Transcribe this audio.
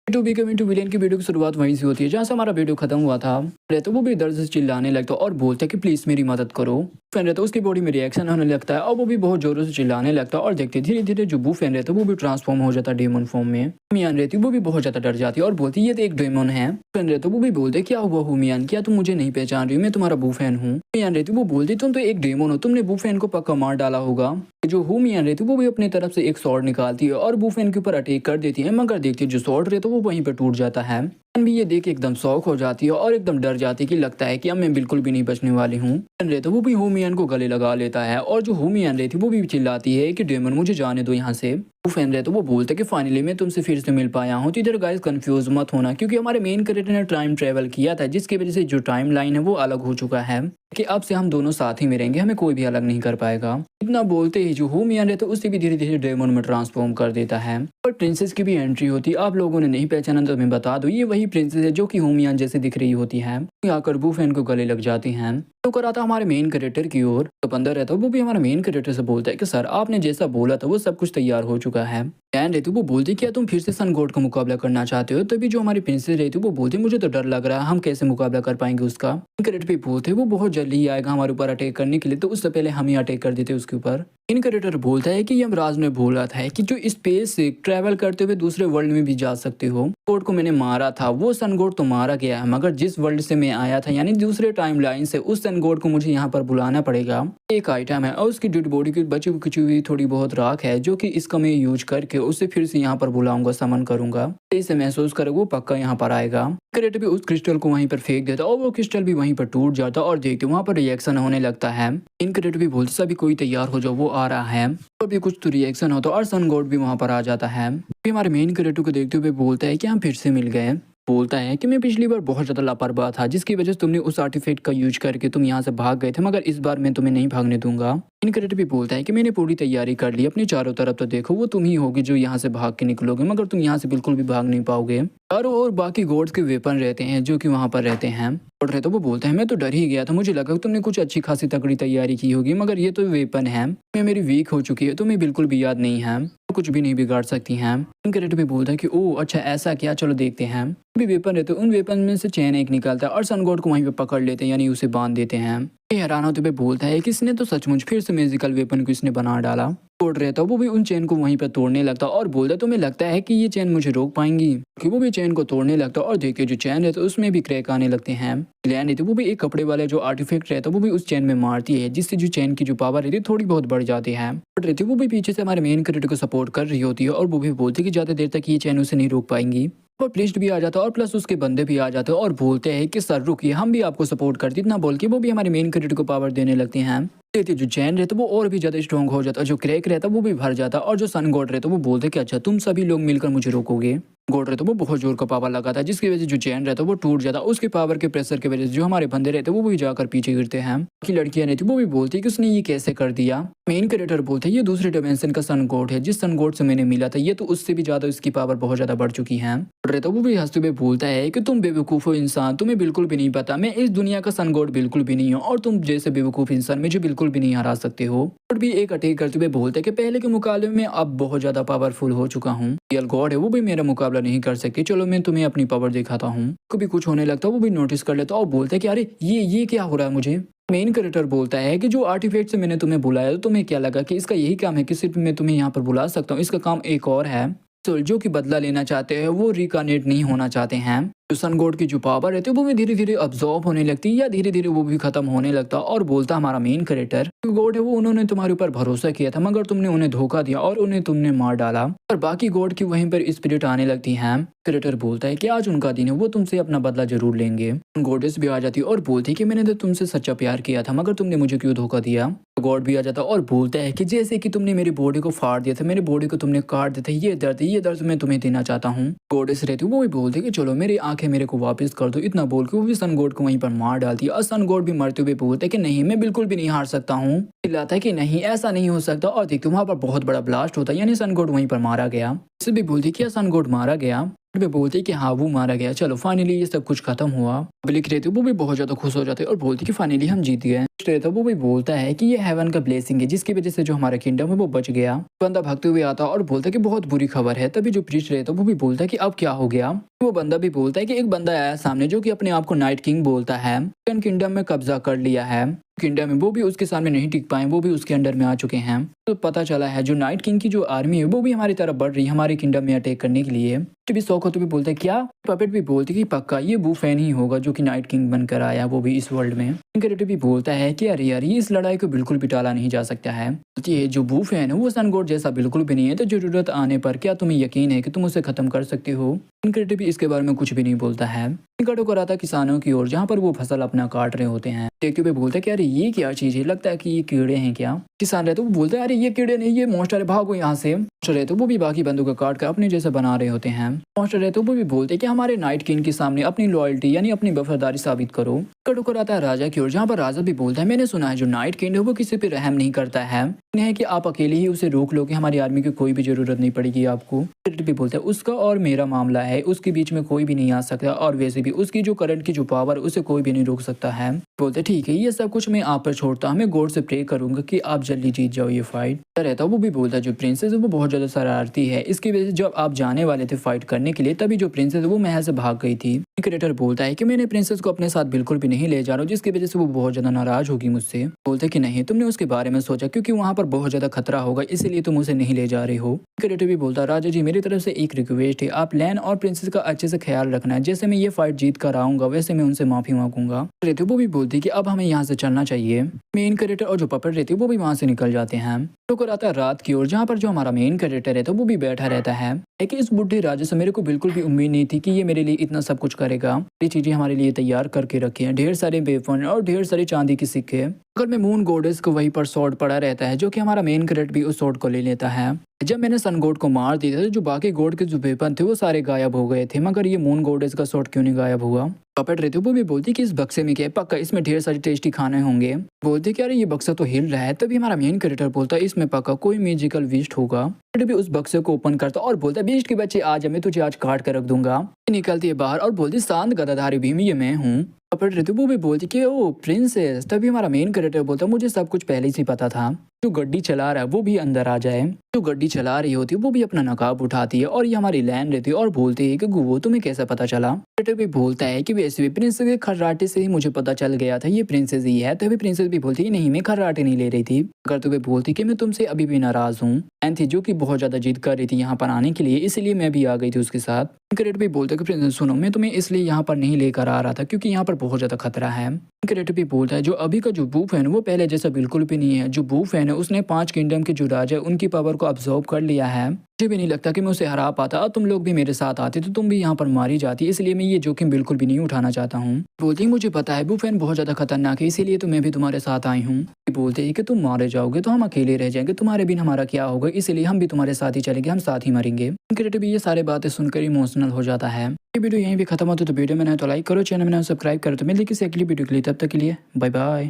To be coming to villain की video की शुरुआत वहीं से होती है जहाँ से हमारा वीडियो खत्म हुआ था। रहता वो भी दर्द से चिल्लाने लगता और बोलता है कि प्लीज मेरी मदद करो। फैन रहता उसकी बॉडी में रिएक्शन होने लगता है और वो भी बहुत जोरों से चिल्लाने लगता है और देखते धीरे धीरे जो बू फैन रहता है वो भी ट्रांसफॉर्म हो जाता है डेमन फॉर्म में। मियान रहती वो भी बहुत ज्यादा डर जाती है और बोलती है ये तो एक डेमन है। फैन रहता वो भी बोलते क्या हुआ हो मियान, क्या तुम मुझे नहीं पहचान रही हो, मैं तुम्हारा बू फैन हूँ। मियान रहती वो बोलती तुम तो एक डेमन हो, तुमने बू फैन को पक्का मार डाला होगा। जो हु मियान रहती वो भी अपनी तरफ से एक स्वॉर्ड निकालती है और बू फैन के ऊपर अटैक कर देती है, मगर देखती है जो स्वॉर्ड रहता है वो वहीं पर टूट जाता है। भी ये देख एकदम शौक हो जाती है और एकदम डर जाती है कि लगता है कि अब मैं बिल्कुल भी नहीं बचने वाली हूँ। रहता वो भी हुमियन को गले लगा लेता है और जो हुमियन रहती वो भी चिल्लाती है कि डेमन मुझे जाने दो यहाँ से। वो फैन रहता वो बोलते हैं कि फाइनली मैं तुमसे फिर से मिल पाया हूँ। तो इधर गाइस कंफ्यूज मत होना क्योंकि हमारे मेन कैरेक्टर ने टाइम ट्रेवल किया था जिसकी वजह से जो टाइम लाइन है वो अलग हो चुका है कि अब से हम दोनों साथ ही में रहेंगे, हमें कोई भी अलग नहीं कर पाएगा। इतना बोलते ही जो हुमियन रहता उसे भी धीरे धीरे डेमन में ट्रांसफॉर्म कर देता है। और प्रिंसेस की भी एंट्री होती है। आप लोगों ने नहीं पहचाना तो मैं बता दूं, ये वही प्रिंसेस है जो कि हुमियन जैसे दिख रही होती है। आकर बू फैन को गले लग जाती हैं। तो कर आता हमारे मेन कैरेक्टर की ओर। तो बंदर रहता है वो भी हमारे मेन कैरेक्टर से बोलता है कि सर आपने जैसा बोला था वो सब कुछ तैयार हो चुका है। डैन रहती वो बोलती क्या तुम फिर से सन गॉड का मुकाबला करना चाहते हो? तभी जो हमारी प्रिंसेस रहती वो बोलती मुझे तो डर लग रहा है, हम कैसे मुकाबला कर पाएंगे उसका। कैरेक्टर भी बोलते वो बहुत जल्दी ही आएगा हमारे ऊपर अटैक करने के लिए, तो उससे पहले हम ही अटैक कर देते उसके ऊपर। इन कैरेक्टर बोलता है कि यमराज ने बोला था कि जो स्पेस से ट्रैवल करते हुए दूसरे वर्ल्ड में भी जा सकते हो। गॉड को मैंने मारा था, वो सन गॉड तो मारा गया है, मगर जिस वर्ल्ड से मैं आया था यानी दूसरे टाइम लाइन से उस सन गॉड को मुझे यहाँ पर बुलाना पड़ेगा। एक आइटम है और उसकी डेड बॉडी की बची कुची हुई थोड़ी बहुत राख है जो कि इसका मैं यूज करके उसे फिर से यहाँ पर बुलाऊंगा, समन करूंगा। इसे महसूस करे वो पक्का यहाँ पर आएगा। क्रिएटर भी उस क्रिस्टल को वहीं पर फेंक देता और वो क्रिस्टल भी वहीं पर टूट जाता और देखते वहाँ पर रिएक्शन होने लगता है। इन क्रिएटर भी बोलते सभी कोई तैयार हो जाओ वो आ रहा है। और भी कुछ तो रिएक्शन होता और सन गॉड भी वहाँ पर आ जाता है। हमारे मेन क्रिएटर को देखते हुए बोलता है कि हम फिर से मिल गए। बोलता है कि मैं पिछली बार बहुत ज्यादा लापरवाह था जिसकी वजह से तुमने उस आर्टिफैक्ट का यूज करके तुम यहाँ से भाग गए थे, मगर इस बार मैं तुम्हें नहीं भागने दूंगा। इनक्रेडिट भी बोलता है कि मैंने पूरी तैयारी कर ली, अपने चारों तरफ तो देखो वो तुम ही होगी जो यहाँ से भाग के निकलोगे, मगर तुम यहाँ से बिल्कुल भी भाग नहीं पाओगे। चारों और बाकी गॉड्स के वेपन रहते हैं जो कि वहाँ पर रहते हैं। और रहता वो बोलता है मैं तो डर ही गया था, मुझे लगा तुमने कुछ अच्छी खासी तगड़ी तैयारी की होगी, मगर ये तो वेपन है, मैं मेरी वीक हो चुकी है, तुम्हें बिल्कुल भी याद नहीं है, तो कुछ भी नहीं बिगाड़ सकती हैं। इनक्रेडिट भी बोलता है कि ओह अच्छा ऐसा क्या, चलो देखते हैं। भी वेपन रहते उन वेपन में से चैन एक निकालता है और सन गॉड को वहीं पे पकड़ लेते हैं यानी उसे बांध देते हैं। हैरान होते हुए बोलता है कि इसने तो सचमुच फिर से मैजिकल वेपन को इसने बना डाला। तोड़ रहता वो भी उन चेन को वहीं पर तोड़ने लगता और बोलता तुम्हें लगता है कि ये चेन मुझे रोक पाएंगी, कि वो भी चेन को तोड़ने लगता और देखिए जो चेन रहता उसमें भी क्रैक आने लगते हैं। लैंड रहती वो भी एक कपड़े वाले जो आर्टिफैक्ट रहता वो भी उस चेन में मारती है जिससे जो चेन की जो पावर रहती है थोड़ी बहुत बढ़ जाती है। बट रहती वो भी पीछे से हमारे मेन कैरेक्टर को सपोर्ट कर रही होती है और वो भी बोलती है कि ज्यादा देर तक ये चेन उसे नहीं रोक पाएंगी। और प्रिस्ट भी आ जाता है और प्लस उसके बंदे भी आ जाते हैं और बोलते हैं कि सर रुकिए हम भी आपको सपोर्ट करते, इतना बोल के वो भी हमारे मेन कैरेक्टर को पावर देने लगते हैं। जो चैन रहता वो और भी ज्यादा स्ट्रॉन्ग हो जाता, जो क्रैक रहता वो भी भर जाता और जो सन गॉड रहता वो बोलते कि अच्छा तुम सभी लोग मिलकर मुझे रोकोगे। गॉड रहता वो बहुत जोर का पावर लगाता है जिसकी वजह से जो चैन रहता वो टूट जाता, उसके पावर के प्रेशर की वजह से जो हमारे बंदे रहते वो भी जाकर पीछे गिरते हैं। की लड़कियां रहती वो भी बोलती कि उसने ये कैसे कर दिया। मेन कैरेक्टर बोलते हैं ये दूसरे डिमेंशन का सन गॉड है, जिस सन गॉड से मैंने मिला था ये तो उससे भी ज्यादा इसकी पावर बहुत ज्यादा बढ़ चुकी है। रहता वो भी हंसते हुए बोलता है कि तुम बेवकूफ हो इंसान, तुम्हें बिल्कुल भी नहीं पता मैं इस दुनिया का सन गॉड बिल्कुल भी नहीं हूँ और तुम जैसे बेवकूफ इंसान मुझे बिल्कुल भी नहीं हरा सकते हो। और भी एक अटैक करते हुए बोलते हैं कि पहले के मुकाबले में अब बहुत ज्यादा पावरफुल हो चुका हूँ, रियल गॉड है वो भी मेरा मुकाबला नहीं कर सकते, चलो मैं तुम्हें अपनी पावर दिखाता हूँ। कभी कुछ होने लगता वो भी नोटिस कर लेता और बोलता है कि अरे ये क्या हो रहा है मुझे। मेन कैरेक्टर बोलता है कि जो आर्टिफैक्ट से मैंने तुम्हें बुलाया तो तुम्हें क्या लगा कि इसका यही काम है कि सिर्फ मैं तुम्हें यहाँ पर बुला सकता हूँ, इसका काम एक और है। जो कि बदला लेना चाहते हैं वो रिकानेट नहीं होना चाहते हैं। जो सन गॉड की जो पावर रहती है वो भी धीरे धीरे अब्जॉर्ब होने लगती है या धीरे धीरे वो भी खत्म होने लगता और बोलता हमारा मेन कैरेक्टर गॉड है वो उन्होंने तुम्हारे ऊपर भरोसा किया था मगर तुमने उन्हें धोखा दिया और उन्हें तुमने मार डाला। और बाकी गॉड की वहीं पर स्पिरिट आने लगती है। कैरेक्टर बोलता है कि आज उनका दिन है, वो तुमसे अपना बदला जरूर लेंगे। गॉडेस भी आ जाती है और बोलती है कि मैंने तो तुमसे सच्चा प्यार किया था मगर तुमने मुझे क्यों धोखा दिया। गॉड भी आ जाता और बोलता है कि जैसे कि तुमने मेरी बॉडी को फाड़ दिया था, मेरी बॉडी को तुमने काट दिया था, ये दर्द मैं तुम्हें देना चाहता हूँ। गॉडेस रहती है वो भी बोलती है कि चलो मेरी आंखें मेरे को वापस कर दो, इतना बोल के वो भी सन गॉड को वहीं पर मार डालती है। और सन गॉड भी मरते हुए बोलते है कि नहीं मैं बिल्कुल भी नहीं हार सकता हूँ, चिल्लाता है कि नहीं ऐसा नहीं हो सकता। और देखते वहां पर बहुत बड़ा ब्लास्ट होता है यानी सन गॉड वहीं पर मारा गया। इसे भी बोलती क्या सन गॉड मारा गया। पे बोलते कि हाँ वो मारा गया, चलो फाइनली ये सब कुछ खत्म हुआ। अब लिख रहे थे वो भी बहुत ज्यादा खुश हो जाते और बोलते कि फाइनली हम जीत गए। रहता वो भी बोलता है कि ये हेवन का ब्लेसिंग है जिसकी वजह से जो हमारा किंगडम है वो बच गया। बंदा भागते हुए आता और बोलता है कि बहुत बुरी खबर है। तभी जो प्रीस्ट रहता वो भी बोलता है कि अब क्या हो गया। वो बंदा भी बोलता है कि एक बंदा आया सामने जो कि अपने आप को नाइट किंग बोलता है, किंगडम में कब्जा कर लिया है। किंगडम में वो भी उसके सामने नहीं टिक पाए, वो भी उसके अंडर में आ चुके हैं। तो पता चला है जो नाइट किंग की जो आर्मी है वो भी हमारी तरफ बढ़ रही है हमारे किंगडम में अटैक करने के लिए। तो भी शौक होते भी बोलते हैं क्या। पपेट भी बोलते कि पक्का ये वो फैन ही होगा जो कि नाइट किंग बनकर आया, वो भी इस वर्ल्ड में। क्रिएटर भी बोलता है कि अरे यार ये इस लड़ाई को बिल्कुल भी टाला नहीं जा सकता है। ये जो बू फैन है वो सन गॉड जैसा बिल्कुल भी नहीं है, तो जरूरत आने पर क्या तुम्हें यकीन है कि तुम उसे खत्म कर सकते हो। क्रिएटर भी इसके बारे में कुछ भी नहीं बोलता है। निकट होकर आता किसानों की ओर जहाँ पर वो फसल अपना काट रहे होते हैं। देखते हुए बोलता है कि अरे ये क्या चीज है, लगता है कि ये कीड़े हैं क्या। किसान रहते वो बोलते हैं अरे ये कीड़े नहीं ये मॉन्स्टर है, भागो यहाँ से। रहते वो भी बाकी बंदों को काट कर अपने जैसा बना रहे होते हैं। मॉन्स्टर रहते वो भी बोलते हैं कि हमारे नाइट किंग के सामने अपनी लॉयल्टी यानी अपनी वफादारी साबित करो। निकट होकर आता है राजा की ओर जहाँ पर राजा भी बोलता है मैंने सुना है जो नाइट किंग है वो किसी पे रहम नहीं करता है कि आप अकेले ही उसे रोक लो कि हमारी आर्मी की कोई भी जरूरत नहीं पड़ेगी आपको। भी बोलता है उसका और मेरा मामला है, उसके बीच में कोई भी नहीं आ सकता और वैसे भी उसकी जो करंट की जो पावर उसे कोई भी नहीं रोक सकता है। बोलते ठीक है ये सब कुछ मैं आप पर छोड़ता हूँ, मैं गॉड से प्रे करूंगा कि आप जल्दी जीत जाओ ये फाइट। रहता वो भी बोलता है जो प्रिंसेस है वो बहुत ज्यादा शरारती है, इसकी वजह से जब आप जाने वाले थे फाइट करने के लिए तभी जो प्रिंसेस है वो महल से भाग गई थी। क्रिएटर बोलता है कि मैंने प्रिंसेस को अपने साथ बिल्कुल भी नहीं ले जा रहा हूँ जिसकी वजह से वो बहुत ज्यादा नाराज होगी मुझसे। बोलते कि नहीं तुमने उसके बारे में सोचा क्योंकि वहाँ पर बहुत ज्यादा खतरा होगा इसीलिए तुम उसे नहीं ले जा रही हो। क्रिएटर भी बोलता राजा जी मेरी तरफ से एक रिक्वेस्ट है, आप लैन और प्रिंसेस का अच्छे से ख्याल रखना है, जैसे मैं ये फाइट जीत कर आऊंगा वैसे मैं उनसे माफी मांगूंगा। रहते वो भी बोलती कि अब हमें यहाँ से चलना चाहिए। मेन क्रिएटर और जो पपेट रहती है वो भी वहाँ से निकल जाते हैं। तो आता है रात की ओर जहाँ पर जो हमारा मेन क्रिएटर है वो भी बैठा रहता है कि इस बुढ़े राजा से मेरे को बिल्कुल भी उम्मीद नहीं थी कि ये मेरे लिए इतना सब कुछ करेगा। ये चीजें हमारे लिए तैयार करके रखी हैं, ढेर सारे वेपन और ढेर सारी चांदी के सिक्के। अगर मैं मून गॉडेस को वहीं पर शॉट पड़ा रहता है जो कि हमारा मेन क्रिएटर भी उस शॉट को ले लेता है। जब मैंने सन गॉड को मार दिया था जो बाकी गॉड के जो वेपन थे वो सारे गायब हो गए थे, मगर ये मून गॉडेस का शॉट क्यों नहीं गायब हुआ। पपेट रहते वो भी बोलती कि इस बक्से में क्या है, पक्का इसमें ढेर सारे टेस्टी खाने होंगे। बोलते कि अरे ये बक्सा तो हिल रहा है, तभी हमारा मेन क्रिएटर बोलता है इसमें पक्का कोई मैजिकल बीस्ट होगा। भी उस बक्से को ओपन करता और बोलता है बीस्ट के बच्चे आज मैं तुझे आज काट कर रख दूंगा। निकलती है बाहर और बोलती शांत गदाधारी भीम ये मैं हूँ। पपेट रहती वो भी बोलती कि ओ प्रिंसेस। तभी हमारा मेन क्रिएटर बोलता मुझे सब कुछ पहले से पता था। जो गड्डी चला रहा है वो भी अंदर आ जाए। जो गड्डी चला रही होती है वो भी अपना नकाब उठाती है और ये हमारी लैंड रहती है और बोलती है कि गुवो तुम्हें कैसा पता चला। क्रिएटर भी बोलता है कि वैसे भी प्रिंसेस के खर्राटे से ही मुझे पता चल गया था ये प्रिंसेस ही है। तभी प्रिंसेस भी बोलती है नहीं मैं खर्राटे नहीं ले रही थी। अगर तुम्हें बोलती कि मैं तुमसे अभी भी नाराज हूँ। एंड थी जो कि बहुत ज्यादा जिद कर रही थी यहाँ पर आने के लिए, इसलिए मैं भी आ गई थी उसके साथ। क्रिएटर भी बोलता है कि प्रिंसेस सुनो मैं तुम्हें इसलिए यहाँ पर नहीं लेकर आ रहा था क्योंकि यहाँ पर बहुत ज्यादा खतरा है। क्रिएटर भी बोलता है जो अभी का जो बू फैन वो पहले जैसा बिल्कुल भी नहीं है। जो बू फैन है उसने 5 किंगडम के जो राजा उनकी पावर को अब्सॉर्ब कर लिया है। मुझे भी नहीं लगता कि मैं उसे हरा पाता और तुम लोग भी मेरे साथ आते तो तुम भी यहाँ पर मारी जाती, इसलिए मैं ये जोखिम बिल्कुल भी नहीं उठाना चाहता हूँ। बोलती है मुझे पता है बू फैन बहुत ज्यादा खतरनाक है इसीलिए तो मैं भी तुम्हारे साथ आई हूँ। बोलते हैं कि तुम मारे जाओगे तो हम अकेले रह जाएंगे, तुम्हारे बिन हमारा क्या होगा, इसलिए हम भी तुम्हारे साथ ही चलेंगे, हम साथ ही मरेंगे। क्रिएटर भी ये सारी बातें सुनकर इमोशनल हो जाता है। ये वीडियो यहीं भी खत्म होता है, तो वीडियो में तो लाइक करो, चैनल में सब्सक्राइब करो। तो मिलते किसी अगली वीडियो के लिए, तब तक के लिए बाय बाय।